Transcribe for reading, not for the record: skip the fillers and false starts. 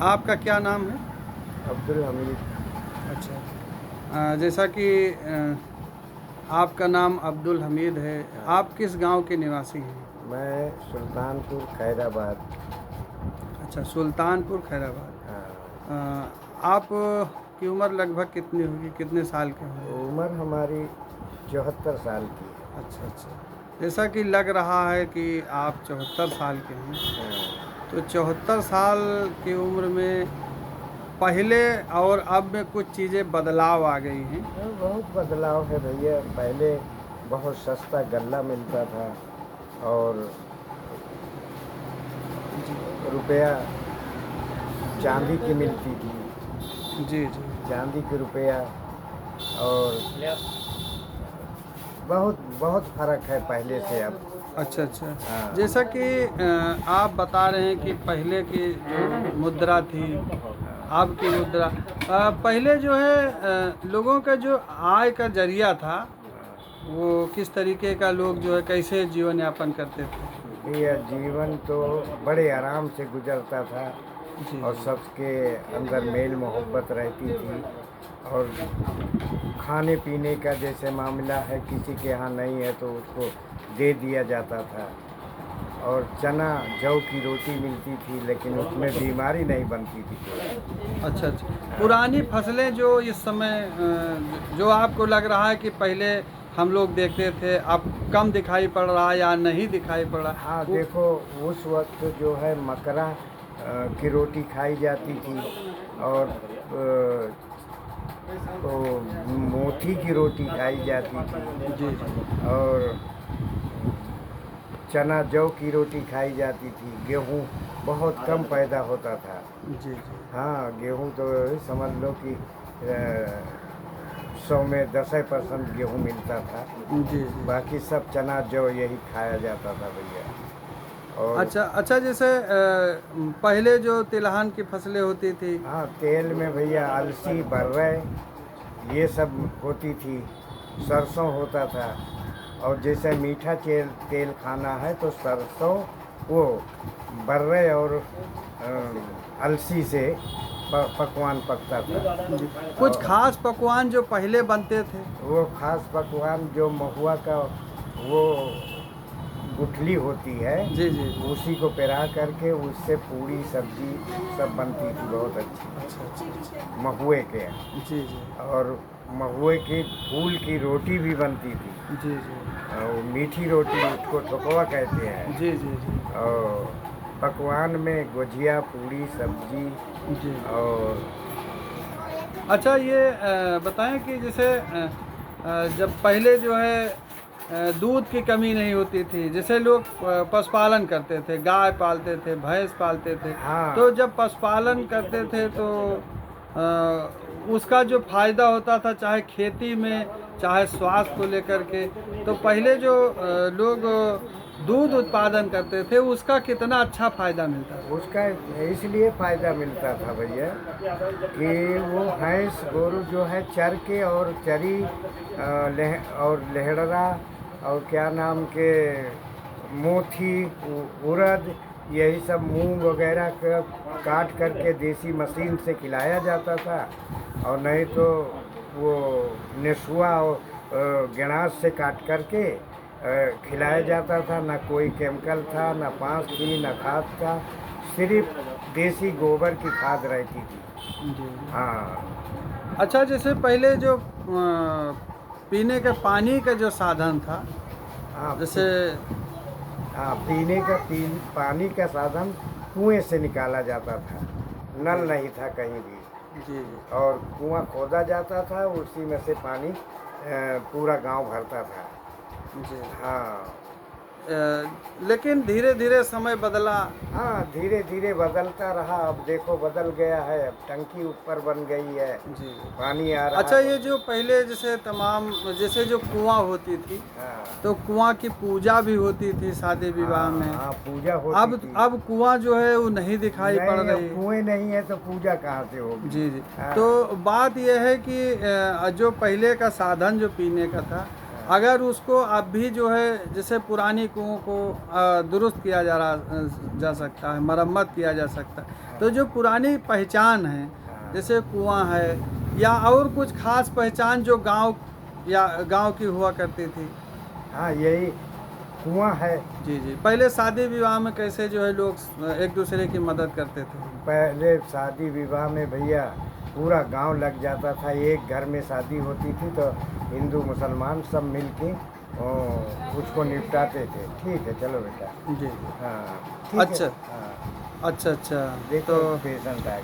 आपका क्या नाम है? अब्दुल हमीद। अच्छा। जैसा कि आपका नाम अब्दुल हमीद है, हाँ, आप किस गांव के निवासी हैं? मैं सुल्तानपुर खैराबाद। अच्छा, सुल्तानपुर खैराबाद। हाँ, आप की उम्र लगभग कितनी होगी, कितने साल के होंगे? उम्र हमारी 74 साल की अच्छा अच्छा। जैसा कि लग रहा है कि आप 74 साल के हैं, है। हाँ, तो 74 साल की उम्र में पहले और अब में कुछ चीज़ें बदलाव आ गई हैं। बहुत बदलाव है भैया। पहले बहुत सस्ता गल्ला मिलता था और जी रुपया चांदी की मिलती थी। जी जी। चांदी की रुपया और बहुत बहुत फर्क है पहले से अब। अच्छा अच्छा। हाँ, जैसा कि आप बता रहे हैं कि पहले की जो मुद्रा थी, अब की मुद्रा, पहले जो है लोगों का जो आय का जरिया था, वो किस तरीके का, लोग जो है कैसे जीवन यापन करते थे? भैया जीवन तो बड़े आराम से गुजरता था जी और जी। सबके अंदर मेल मोहब्बत रहती थी। और खाने पीने का जैसे मामला है, किसी के यहाँ नहीं है तो उसको दे दिया जाता था। और चना जौ की रोटी मिलती थी, लेकिन उसमें बीमारी नहीं बनती थी कोई। अच्छा अच्छा। हाँ, पुरानी फसलें जो इस समय जो आपको लग रहा है कि पहले हम लोग देखते थे, अब कम दिखाई पड़ रहा है या नहीं दिखाई पड़ रहा, हाँ, वो देखो उस वक्त जो है मकरा की रोटी खाई जाती थी और तो मोती की रोटी खाई जाती थी जी जी और चना जौ की रोटी खाई जाती थी। गेहूँ बहुत कम पैदा होता था। जी जी हाँ, गेहूँ तो समझ लो कि 100 में 10% गेहूँ मिलता था। जी जी जी। बाकी सब चना जौ यही खाया जाता था भैया। और अच्छा अच्छा। जैसे पहले जो तिलहन की फसलें होती थी। हाँ, तेल में भैया अलसी बर्रे ये सब होती थी। सरसों होता था। और जैसे मीठा तेल तेल खाना है तो सरसों वो बर्रे और अलसी से पकवान पकता था। जी। कुछ और खास पकवान जो पहले बनते थे? वो खास पकवान जो महुआ का वो गुठली होती है, जी जी जी। उसी को पेरा करके उससे पूरी सब्जी सब बनती थी बहुत अच्छी, अच्छा अच्छा अच्छा। महुए के। जी जी और महुए की फूल की रोटी भी बनती थी। जी जी और मीठी रोटी उसको ठोकवा कहते हैं। जी जी जी और पकवान में गुजिया पूड़ी सब्जी जी। और अच्छा, ये बताएं कि जैसे जब पहले जो है दूध की कमी नहीं होती थी, जैसे लोग पशुपालन करते थे, गाय पालते थे, भैंस पालते थे, तो हाँ, जब पशुपालन करते थे तो उसका जो फायदा होता था, चाहे खेती में चाहे स्वास्थ्य को लेकर के, तो पहले जो लोग दूध उत्पादन करते थे, उसका कितना अच्छा फायदा मिलता था? उसका इसलिए फायदा मिलता था भैया कि वो भैंस गोरू जो है चर के और चरी और लेहड़ा और क्या नाम के मोथी उड़द यही सब मूंग वगैरह का काट करके देसी मशीन से खिलाया जाता था। और नहीं तो वो नेसुआ और गणास से काट करके खिलाया जाता था। ना कोई केमिकल था, ना पाँच थी, ना खाद था। सिर्फ देसी गोबर की खाद रहती थी। जी। हाँ, अच्छा, जैसे पहले जो पीने के पानी का जो साधन था, हाँ, जैसे हाँ, पीने का पानी का साधन कुएं से निकाला जाता था। जी नल नहीं था कहीं भी। जी जी और कुआं खोदा जाता था, उसी में से पानी पूरा गांव भरता था। जी। हाँ, लेकिन धीरे धीरे समय बदला। हाँ, धीरे धीरे बदलता रहा। अब देखो बदल गया है, अब टंकी ऊपर बन गई है, जी जी। पानी आ रहा अच्छा, है। ये जो पहले जैसे तमाम, जैसे जो कुआं होती थी, हाँ, तो कुआं की पूजा भी होती थी शादी विवाह हाँ, में। हाँ, पूजा होती थी। अब कुआं जो है वो नहीं दिखाई पड़ नहीं, अब रही। कुएं नहीं है तो पूजा कहाँ से होगी। जी जी। हाँ, तो बात यह है कि जो पहले का साधन जो पीने का था, अगर उसको अब भी जो है जैसे पुरानी कुओं को दुरुस्त किया जा सकता है, मरम्मत किया जा सकता है, तो जो पुरानी पहचान है जैसे कुआं है या और कुछ खास पहचान जो गांव की हुआ करती थी। हाँ, यही कुआं है। जी जी। पहले शादी विवाह में कैसे जो है लोग एक दूसरे की मदद करते थे? पहले शादी विवाह में भैया पूरा गांव लग जाता था। एक घर में शादी होती थी तो हिंदू मुसलमान सब मिल के उसको निपटाते थे। ठीक है, चलो बेटा। जी। हाँ, ठीक है। अच्छा हाँ, अच्छा अच्छा। देखो तो पेशेंट आ गया।